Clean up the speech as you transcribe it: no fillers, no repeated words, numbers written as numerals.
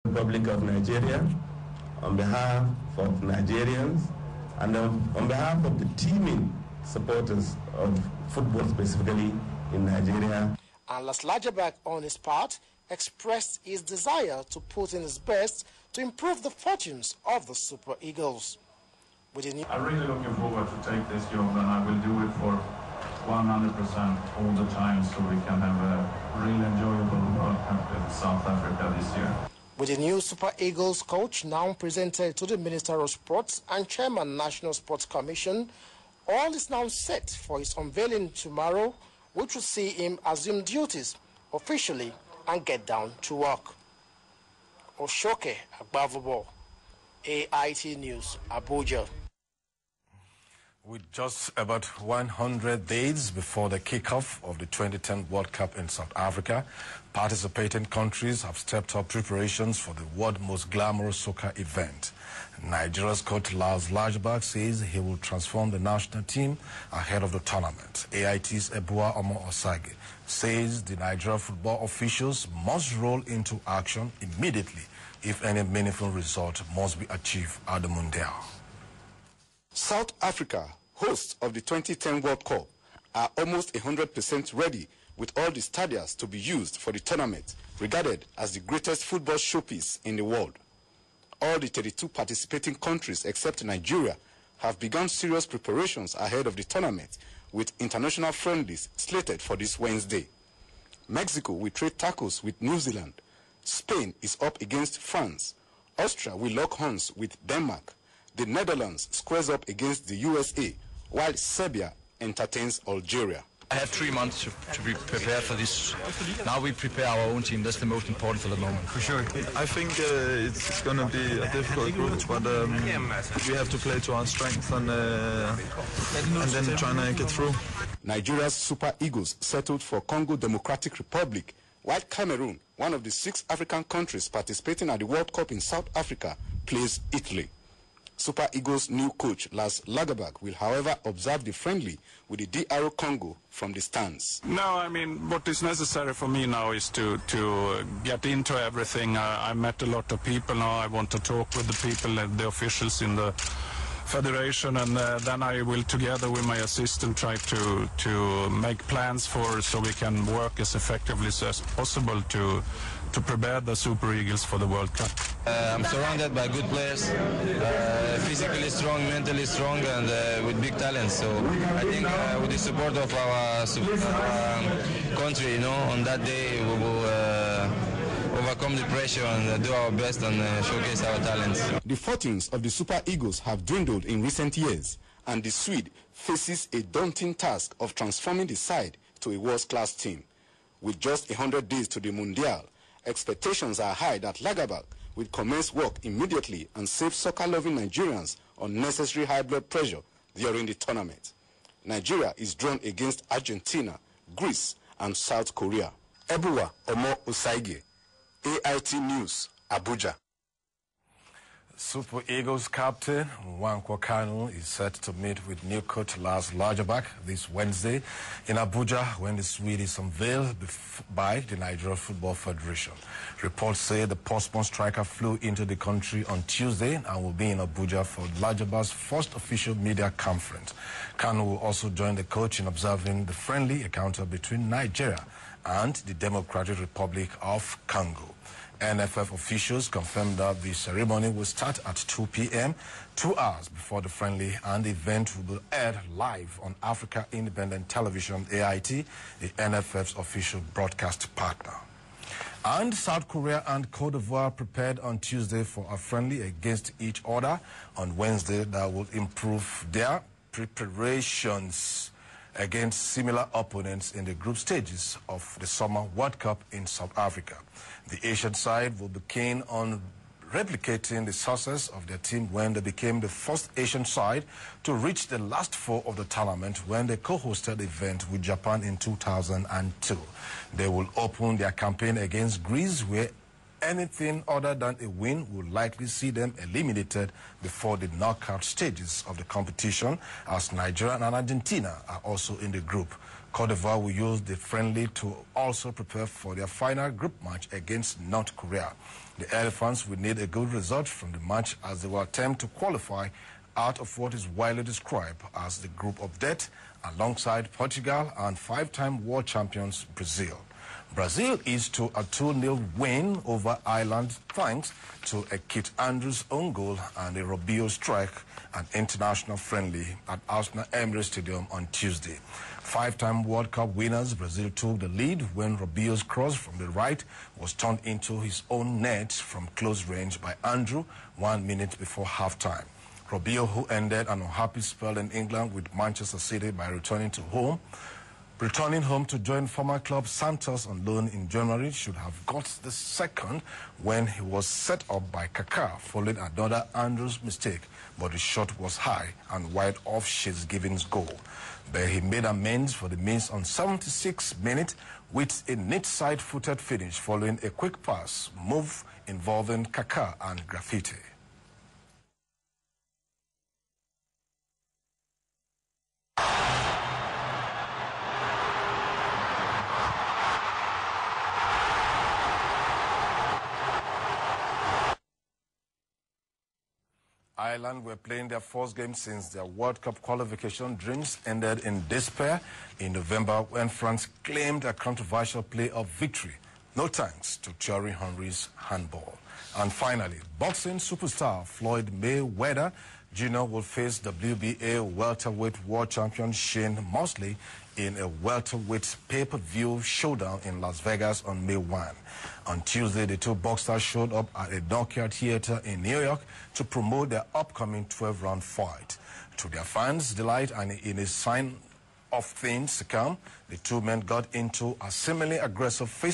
Republic of Nigeria, on behalf of Nigerians, and on behalf of the teeming supporters of football specifically in Nigeria. And Lars Lagerback, on his part, expressed his desire to put in his best to improve the fortunes of the Super Eagles. I'm really looking forward to take this job, and I will do it for 100% all the time so we can have a really enjoyable World Cup in South Africa this year. With the new Super Eagles coach now presented to the Minister of Sports and Chairman National Sports Commission, all is now set for his unveiling tomorrow, which will see him assume duties officially and get down to work. Oshoke Agbavobo, AIT News, Abuja. With just about 100 days before the kickoff of the 2010 World Cup in South Africa, participating countries have stepped up preparations for the world's most glamorous soccer event. Nigeria's coach Lars Lagerback says he will transform the national team ahead of the tournament. AIT's Ebua Omo Osage says the Nigeria football officials must roll into action immediately if any meaningful result must be achieved at the Mundial. South Africa, hosts of the 2010 World Cup, are almost 100% ready with all the stadiums to be used for the tournament, regarded as the greatest football showpiece in the world. All the 32 participating countries except Nigeria have begun serious preparations ahead of the tournament, with international friendlies slated for this Wednesday. Mexico will trade tackles with New Zealand. Spain is up against France. Austria will lock horns with Denmark. The Netherlands squares up against the USA, while Serbia entertains Algeria. I have 3 months to be prepared for this. Now we prepare our own team. That's the most important for the moment. For sure. I think it's going to be a difficult group, but we have to play to our strength and then try and get through. Nigeria's Super Eagles settled for Congo Democratic Republic, while Cameroon, one of the 6 African countries participating at the World Cup in South Africa, plays Italy. Super Eagles' new coach, Lars Lagerback, will, however, observe the friendly with the DR Congo from the stands. No, I mean, what is necessary for me now is to get into everything. I met a lot of people now. I want to talk with the people and the officials in the federation, and then I will, together with my assistant, try to make plans so we can work as effectively as possible to prepare the Super Eagles for the World Cup. I'm surrounded by good players, physically strong, mentally strong, and with big talent. So I think with the support of our country, on that day we will overcome the pressure and do our best and showcase our talents. The fortunes of the Super Eagles have dwindled in recent years, and the Swede faces a daunting task of transforming the side to a world-class team. With just 100 days to the Mundial, expectations are high that Lagerback will commence work immediately and save soccer-loving Nigerians unnecessary high blood pressure during the tournament. Nigeria is drawn against Argentina, Greece, and South Korea. Ebua Omo Osage, AIT News, Abuja. Super Eagles captain Nwankwo Kanu is set to meet with new coach Lars Lagerback this Wednesday in Abuja when the Swede is unveiled by the Nigeria Football Federation. Reports say the postponed striker flew into the country on Tuesday and will be in Abuja for Lagerback's first official media conference. Kanu will also join the coach in observing the friendly encounter between Nigeria and the Democratic Republic of Congo. NFF officials confirmed that the ceremony will start at 2 p.m., 2 hours before the friendly, and the event will be aired live on Africa Independent Television, AIT, the NFF's official broadcast partner. And South Korea and Cote d'Ivoire prepared on Tuesday for a friendly against each other on Wednesday that will improve their preparations against similar opponents in the group stages of the Summer World Cup in South Africa. The Asian side will be keen on replicating the success of their team when they became the first Asian side to reach the last 4 of the tournament when they co-hosted the event with Japan in 2002. They will open their campaign against Greece, where anything other than a win will likely see them eliminated before the knockout stages of the competition, as Nigeria and Argentina are also in the group. Cote d'Ivoire will use the friendly to also prepare for their final group match against North Korea. The Elephants will need a good result from the match as they will attempt to qualify out of what is widely described as the group of death alongside Portugal and five-time world champions Brazil. Brazil is to a 2-0 win over Ireland thanks to a Kit Andrews own goal and a Robinho strike, an international friendly at Arsenal Emirates Stadium on Tuesday. Five-time World Cup winners Brazil took the lead when Robinho's cross from the right was turned into his own net from close range by Andrew 1 minute before halftime. Robinho, who ended an unhappy spell in England with Manchester City by returning home to join former club Santos on loan in January, should have got the second when he was set up by Kaká following another Andrews mistake, but the shot was high and wide off Schizzgivin's goal. But he made amends for the miss on 76 minutes with a neat side-footed finish following a quick pass move involving Kaká and Graffiti. Ireland were playing their first game since their World Cup qualification dreams ended in despair in November when France claimed a controversial playoff victory. No thanks to Thierry Henry's handball. And finally, boxing superstar Floyd Mayweather Jr. will face WBA welterweight world champion Shane Mosley in a welterweight pay-per-view showdown in Las Vegas on May 1. On Tuesday, the two boxers showed up at a Nokia Theater in New York to promote their upcoming 12-round fight. To their fans' delight and in a sign of things to come, the two men got into a seemingly aggressive face